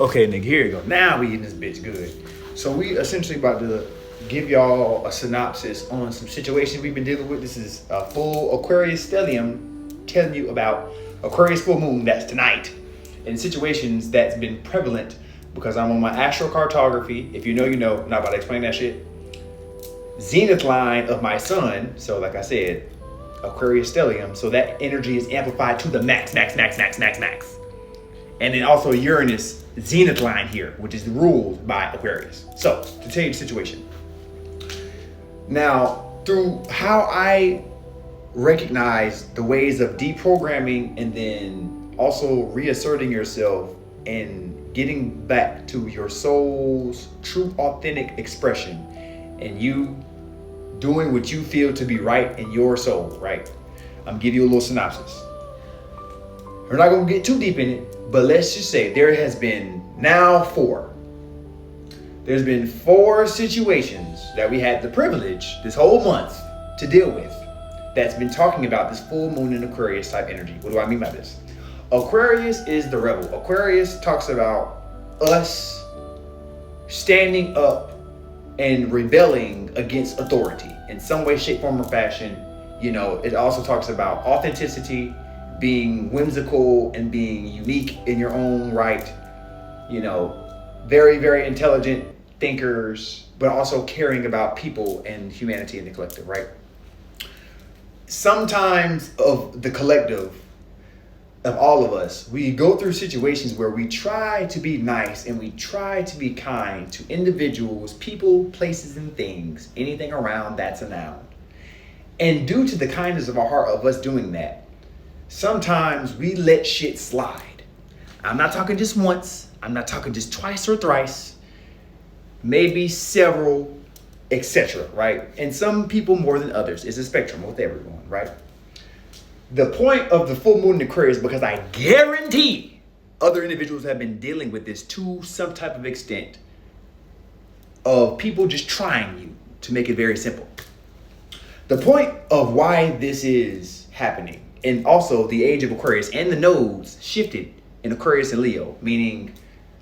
Okay, nigga, here you go. Now we in this bitch good. So we essentially about to give y'all a synopsis on some situations we've been dealing with. This is a full Aquarius stellium telling you about Aquarius full moon that's tonight and situations that's been prevalent because I'm on my astrocartography. If you know, you know. I'm not about to explain that shit. Zenith line of my sun. So like I said, Aquarius stellium. So that energy is amplified to the max. And then also Uranus zenith line here, which is ruled by Aquarius. So to tell you the situation. Now, through how I recognize the ways of deprogramming and then also reasserting yourself and getting back to your soul's true authentic expression and you doing what you feel to be right in your soul, right? I'm giving you a little synopsis. We're not gonna get too deep in it, but let's just say there has been now There's been 4 situations that we had the privilege this whole month to deal with that's been talking about this full moon in Aquarius type energy. What do I mean by this? Aquarius is the rebel. Aquarius talks about us standing up and rebelling against authority in some way, shape, form, or fashion. You know, it also talks about authenticity, being whimsical and being unique in your own right. You know, very, very intelligent thinkers, but also caring about people and humanity and the collective, right? Sometimes of the collective, of all of us, we go through situations where we try to be nice and we try to be kind to individuals, people, places, and things, anything around that's a noun. And due to the kindness of our heart of us doing that, sometimes we let shit slide. I'm not talking just once. I'm not talking just twice or thrice. Maybe several, etc., right? And some people more than others. It's a spectrum with everyone, right? The point of the full moon in Aquarius, because I guarantee other individuals have been dealing with this to some type of extent of people just trying you, to make it very simple. The point of why this is happening, and also the age of Aquarius and the nodes shifted in Aquarius and Leo, meaning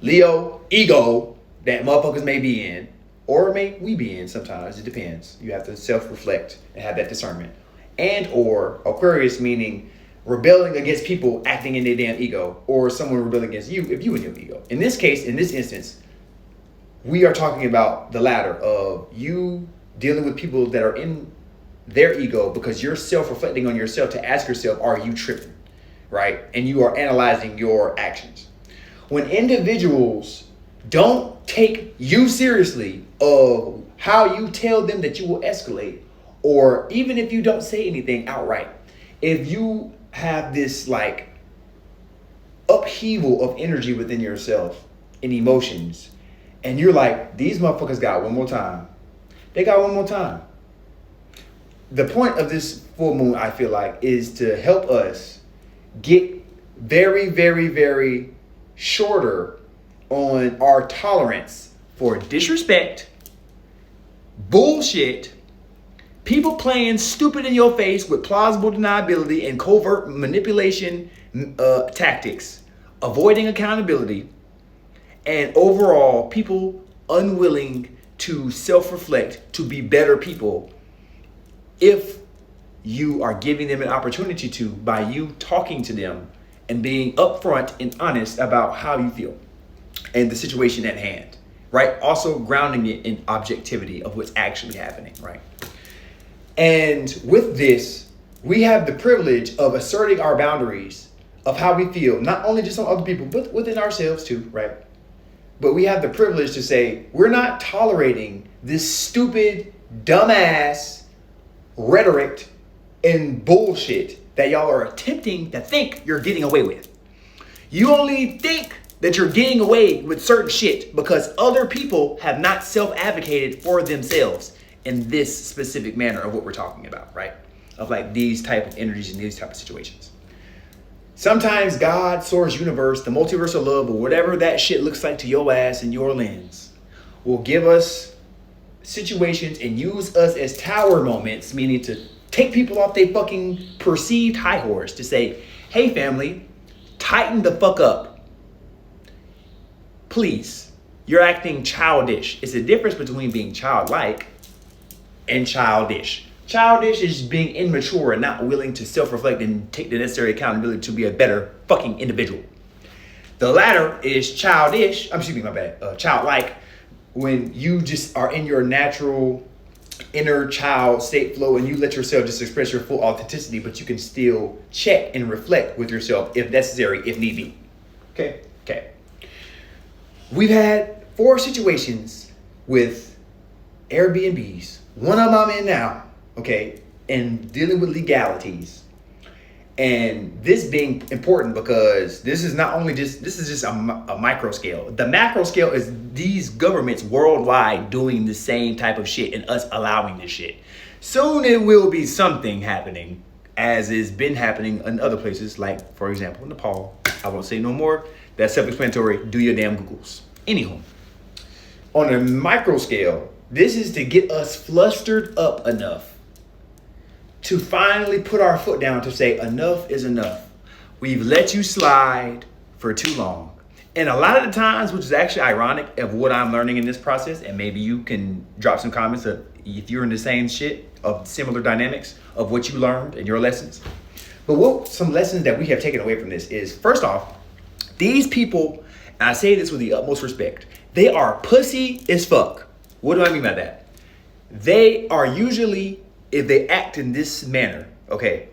Leo, ego, that motherfuckers may be in, or may we be in sometimes, it depends. You have to self-reflect and have that discernment. And or Aquarius, meaning rebelling against people acting in their damn ego, or someone rebelling against you if you in your ego. In this case, in this instance, we are talking about the latter of you dealing with people that are in their ego because you're self-reflecting on yourself to ask yourself, are you tripping, right? And you are analyzing your actions. When individuals don't take you seriously of how you tell them that you will escalate, or even if you don't say anything outright, if you have this like upheaval of energy within yourself and emotions, and you're like, these motherfuckers got one more time. They got one more time. The point of this full moon, I feel like, is to help us get very, very, very shorter on our tolerance for disrespect, bullshit, people playing stupid in your face with plausible deniability and covert manipulation tactics, avoiding accountability, and overall people unwilling to self-reflect to be better people if you are giving them an opportunity to by you talking to them and being upfront and honest about how you feel and the situation at hand, right? Also grounding it in objectivity of what's actually happening, right? And with this, we have the privilege of asserting our boundaries of how we feel, not only just on other people, but within ourselves too, right? But we have the privilege to say, we're not tolerating this stupid, dumbass rhetoric and bullshit that y'all are attempting to think you're getting away with. You only think that you're getting away with certain shit because other people have not self-advocated for themselves in this specific manner of what we're talking about, right? Of like these type of energies and these type of situations. Sometimes God, source, universe, the multiverse of love, or whatever that shit looks like to your ass and your lens, will give us situations and use us as tower moments, meaning to take people off their fucking perceived high horse to say, hey family, tighten the fuck up. please, you're acting childish. It's a difference between being childlike and childish. Childish is being immature and not willing to self-reflect and take the necessary accountability to be a better fucking individual. The latter is childish. Childlike, when you just are in your natural inner child state flow and you let yourself just express your full authenticity, but you can still check and reflect with yourself if necessary, if need be. Okay. We've had 4 situations with Airbnbs. One of them I'm in now, okay, and dealing with legalities. And this being important because this is just a micro scale. The macro scale is these governments worldwide doing the same type of shit and us allowing this shit. Soon it will be something happening, as has been happening in other places, like, for example, Nepal. I won't say no more. That's self-explanatory. Do your damn Googles. Anywho, on a micro scale, this is to get us flustered up enough to finally put our foot down to say enough is enough. We've let you slide for too long. And a lot of the times, which is actually ironic of what I'm learning in this process, and maybe you can drop some comments of if you're in the same shit of similar dynamics of what you learned in your lessons. But what some lessons that we have taken away from this is, first off, these people, and I say this with the utmost respect, they are pussy as fuck. What do I mean by that? They are usually, if they act in this manner, okay,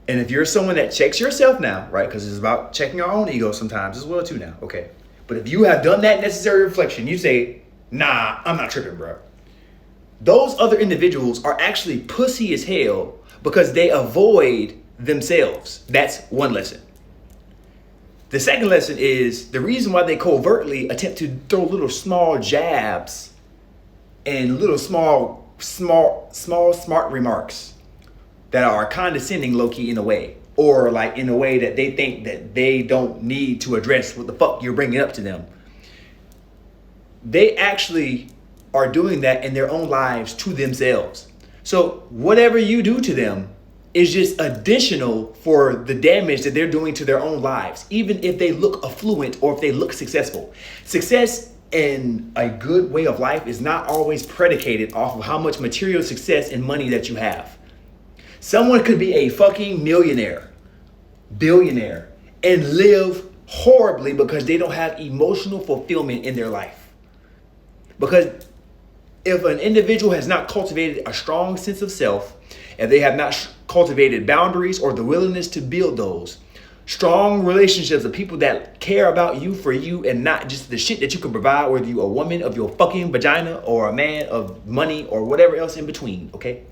and if you're someone that checks yourself now, right, because it's about checking our own ego sometimes as well too now, okay, but if you have done that necessary reflection, you say, nah, I'm not tripping, bro. Those other individuals are actually pussy as hell because they avoid themselves. That's one lesson. The second lesson is the reason why they covertly attempt to throw little small jabs and little small smart remarks that are condescending low-key in a way, or like in a way that they think that they don't need to address what the fuck you're bringing up to them. They actually are doing that in their own lives to themselves. So whatever you do to them is just additional for the damage that they're doing to their own lives, even if they look affluent or if they look successful. Success in a good way of life is not always predicated off of how much material success and money that you have. Someone could be a fucking millionaire, billionaire, and live horribly because they don't have emotional fulfillment in their life. Because if an individual has not cultivated a strong sense of self, if they have not cultivated boundaries or the willingness to build those strong relationships of people that care about you for you and not just the shit that you can provide, whether you a woman of your fucking vagina or a man of money or whatever else in between, okay?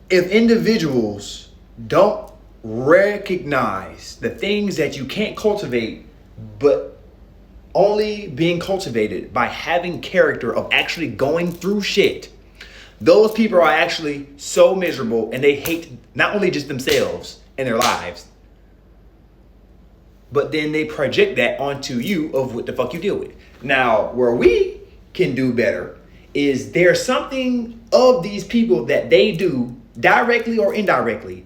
If individuals don't recognize the things that you can't cultivate, but only being cultivated by having character of actually going through shit, those people are actually so miserable and they hate not only just themselves and their lives, but then they project that onto you of what the fuck you deal with. Now, where we can do better is there's something of these people that they do directly or indirectly,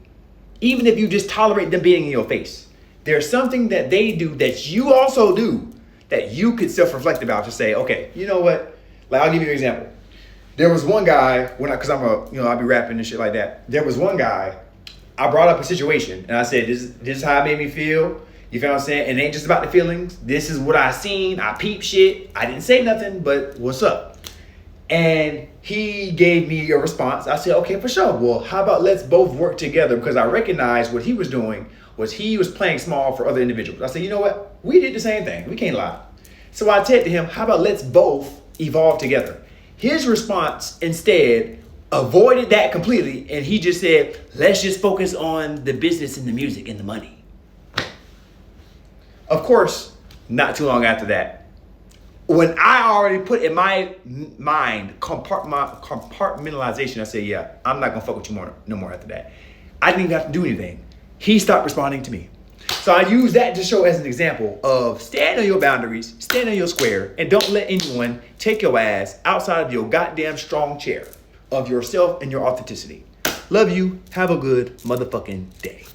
even if you just tolerate them being in your face. There's something that they do that you also do that you could self-reflect about to say, okay, you know what? Like, I'll give you an example. There was one guy, I'll be rapping and shit like that. There was one guy, I brought up a situation and I said, this is how it made me feel. You feel what I'm saying? It ain't just about the feelings. This is what I seen. I peeped shit. I didn't say nothing, but what's up? And he gave me a response. I said, okay, for sure. Well, how about let's both work together? Because I recognized what he was doing was he was playing small for other individuals. I said, you know what? We did the same thing. We can't lie. So I said to him, how about let's both evolve together? His response instead avoided that completely. And he just said, let's just focus on the business and the music and the money. Of course, not too long after that, when I already put in my mind compartmentalization, I said, yeah, I'm not going to fuck with you no more after that. I didn't even have to do anything. He stopped responding to me. So I use that to show as an example of stand on your boundaries, stand on your square, and don't let anyone take your ass outside of your goddamn strong chair of yourself and your authenticity. Love you. Have a good motherfucking day.